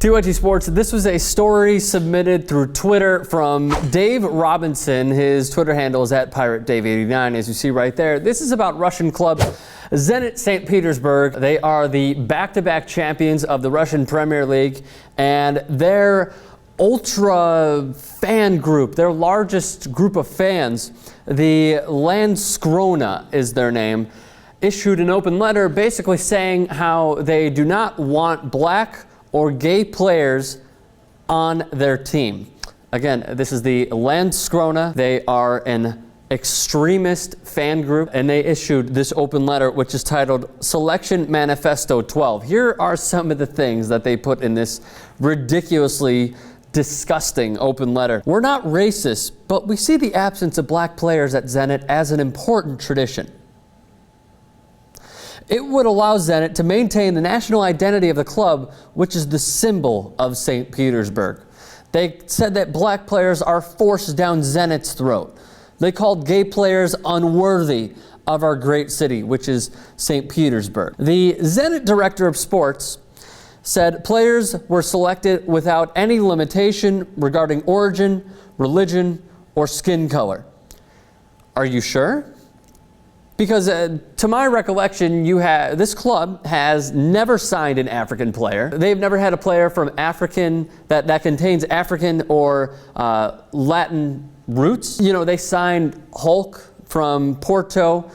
TYT Sports, this was a story submitted through Twitter from Dave Robinson. His Twitter handle is @PirateDave89, as you see right there. This is about Russian club Zenit St Petersburg. They are the back-to-back champions of the Russian Premier League, and their ultra fan group, their largest group of fans, the Landscrona is their name, issued an open letter basically saying how they do not want black or gay players on their team. Again, this is the Landscrona. They are an extremist fan group, and they issued this open letter, which is titled Selection Manifesto 12. Here are some of the things that they put in this ridiculously disgusting open letter. We're not racist, but we see the absence of black players at Zenit as an important tradition. It would allow Zenit to maintain the national identity of the club, which is the symbol of St. Petersburg. They said that black players are forced down Zenit's throat. They called gay players unworthy of our great city, which is St. Petersburg. The Zenit director of sports said players were selected without any limitation regarding origin, religion, or skin color. Are you sure? Because to my recollection, this club has never signed an African player. They've never had a player from African that contains African or Latin roots. You know, they signed Hulk from Porto.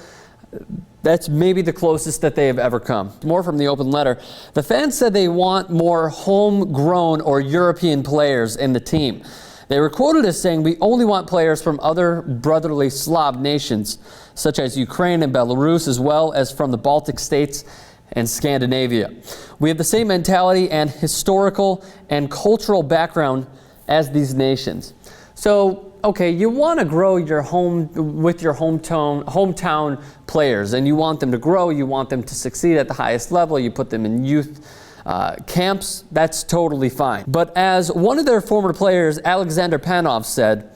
That's maybe the closest that they have ever come. More from the open letter. The fans said they want more homegrown or European players in the team. They were quoted as saying, "We only want players from other brotherly Slav nations, such as Ukraine and Belarus, as well as from the Baltic states and Scandinavia. We have the same mentality and historical and cultural background as these nations." So, okay, you want to grow your hometown players, and you want them to grow, you want them to succeed at the highest level, you put them in youth camps, that's totally fine. But as one of their former players, Alexander Panov, said,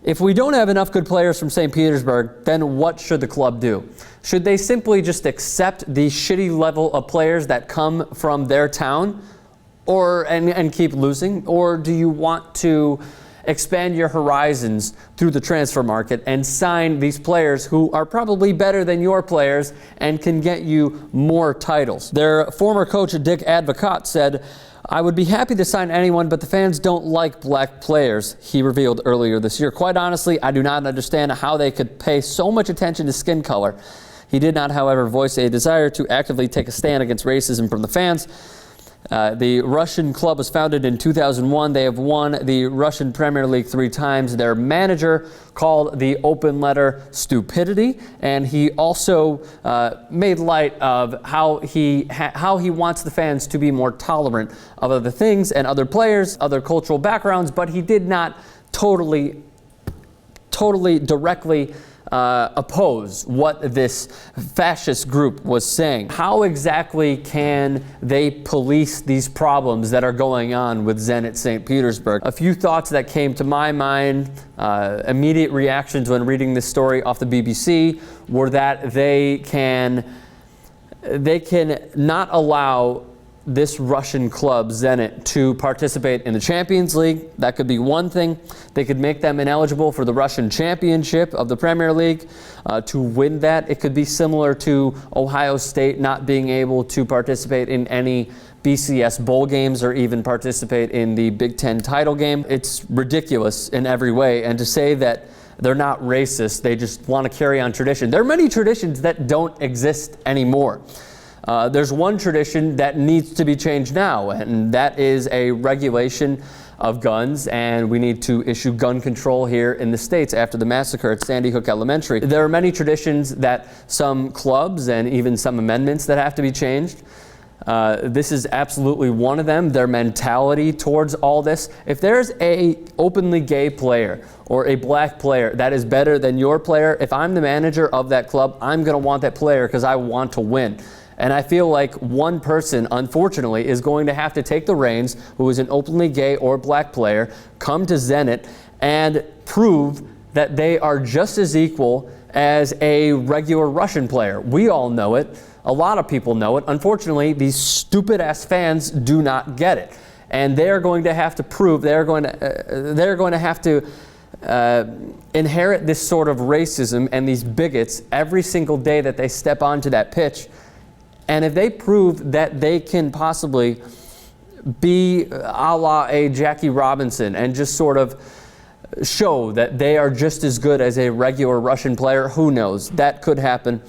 if we don't have enough good players from St. Petersburg, then what should the club do? Should they simply just accept the shitty level of players that come from their town and keep losing? Or do you want to expand your horizons through the transfer market and sign these players who are probably better than your players and can get you more titles? Their former coach, Dick Advocat, said, "I would be happy to sign anyone, but the fans don't like black players," he revealed earlier this year. "Quite honestly, I do not understand how they could pay so much attention to skin color." He did not, however, voice a desire to actively take a stand against racism from the fans. The Russian club was founded in 2001. They have won the Russian Premier League 3 times. Their manager called the open letter stupidity, and he also made light of how he wants the fans to be more tolerant of other things and other players, other cultural backgrounds, but he did not totally directly oppose what this fascist group was saying. How exactly can they police these problems that are going on with Zenit St. Petersburg? A few thoughts that came to my mind, immediate reactions when reading this story off the BBC, were that they can not allow this Russian club, Zenit, to participate in the Champions League. That could be one thing. They could make them ineligible for the Russian Championship of the Premier League. To win that, it could be similar to Ohio State not being able to participate in any BCS bowl games or even participate in the Big Ten title game. It's ridiculous in every way. And to say that they're not racist, they just want to carry on tradition. There are many traditions that don't exist anymore. There's one tradition that needs to be changed now, and that is a regulation of guns, and we need to issue gun control here in the States after the massacre at Sandy Hook Elementary. There are many traditions that some clubs and even some amendments that have to be changed. This is absolutely one of them, their mentality towards all this. If there's a openly gay player or a black player that is better than your player, if I'm the manager of that club, I'm going to want that player because I want to win. And I feel like one person, unfortunately, is going to have to take the reins, who is an openly gay or black player, come to Zenit and prove that they are just as equal as a regular Russian player. We all know it. A lot of people know it. Unfortunately, these stupid-ass fans do not get it. and they're going to have to prove, they're going to have to inherit this sort of racism and these bigots every single day that they step onto that pitch. And if they prove that they can possibly be a la a Jackie Robinson and just sort of show that they are just as good as a regular Russian player, who knows? That could happen.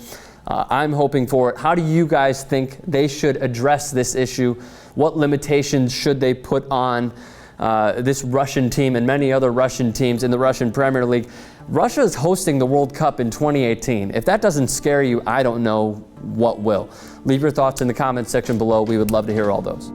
I'm hoping for it. How do you guys think they should address this issue? What limitations should they put on this Russian team and many other Russian teams in the Russian Premier League? Russia is hosting the World Cup in 2018. If that doesn't scare you, I don't know what will. Leave your thoughts in the comments section below. We would love to hear all those.